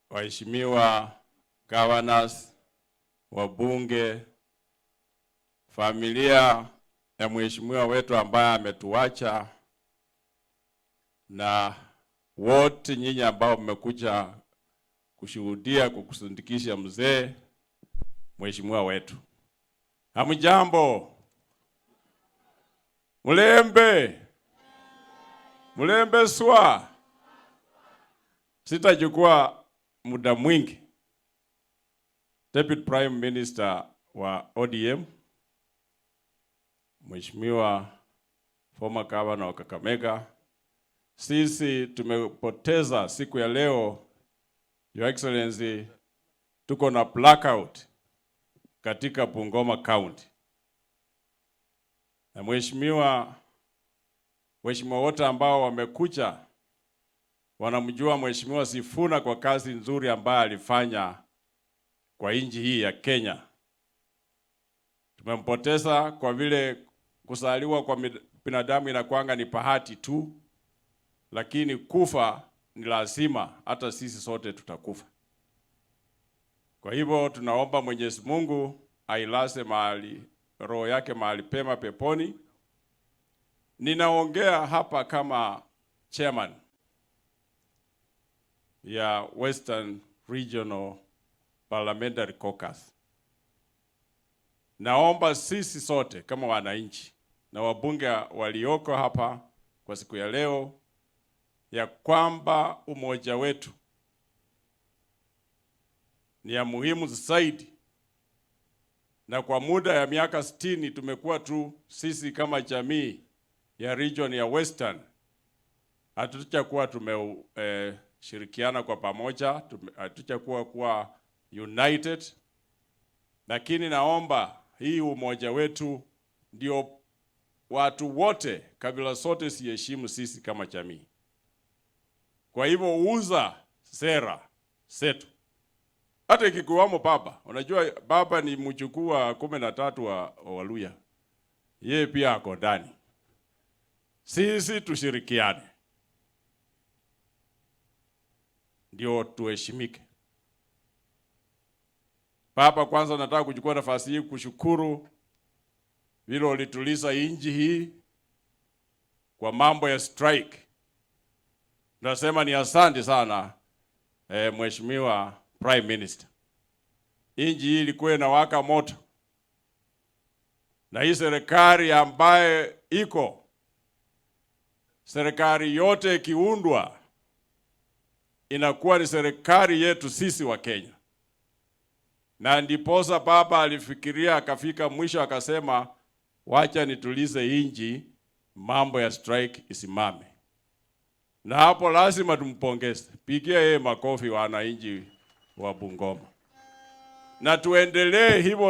waheshimiwa governors, wabunge, familia ya mheshimiwa wetu ambaye ametuacha, na wote nyinyi ambao mmekuja kushuhudia kukusindikisha mzee mheshimiwa wetu. Hamjambo. Mulembe swa. Sitachukua muda mwingi. Deputy Prime Minister wa ODM, Mheshimiwa former governor wa Kakamega, sisi tumepoteza siku ya leo, Your Excellency, tuko na blackout katika Bungoma County. Na mheshimiwa wote ambao wamekuja wanamjua Mheshimiwa Sifuna kwa kazi nzuri ambayo alifanya kwa nchi hii ya Kenya. Tumempoteza kwa vile kusaliwa kwa binadamu inakuanga ni bahati tu, lakini kufa ni lazima, hata sisi sote tutakufa. Kwa hivyo tunaomba Mwenyezi Mungu ailaze mahali roho yake mahali pema peponi. Ninaongea hapa kama chairman ya Western Regional Parliamentary Caucus. Naomba sisi sote kama wananchi na wabunge walioko hapa kwa siku ya leo, ya kwamba umoja wetu ni ya muhimu zaidi. Na kwa muda ya miaka 60 tumekuwa tu sisi kama jamii ya region ya Western, hatutakuwa tumeshirikiana kwa pamoja, hatutakuwa united. Lakini naomba hii umoja wetu ndio watu wote, kabila zote siheshimu sisi kama jamii. Kwa hivyo uza sera zetu. Hata ikikuwamo baba, unajua baba ni mjukuu wa 13 wa Waluya. Yeye pia ako ndani. Sisi tushirikiane, ndio tuheshimike. Baba, kwanza nataka kuchukua nafasi hii kushukuru vile ulituliza nchi hii kwa mambo ya strike. Nasema ni asante sana Mheshimiwa Prime Minister. Nchi hii ilikuwa inawaka moto, na hii serikali ambaye iko, serikali yote ikiundwa inakuwa ni serikali yetu sisi wa Kenya. Na ndiposa baba alifikiria akafika mwisho akasema, wacha nitulize nchi, mambo ya strike isimame. Na hapo lazima tumpongeze. Pigia yeye makofi wananchi wa Bungoma. Na tuendelee hivyo.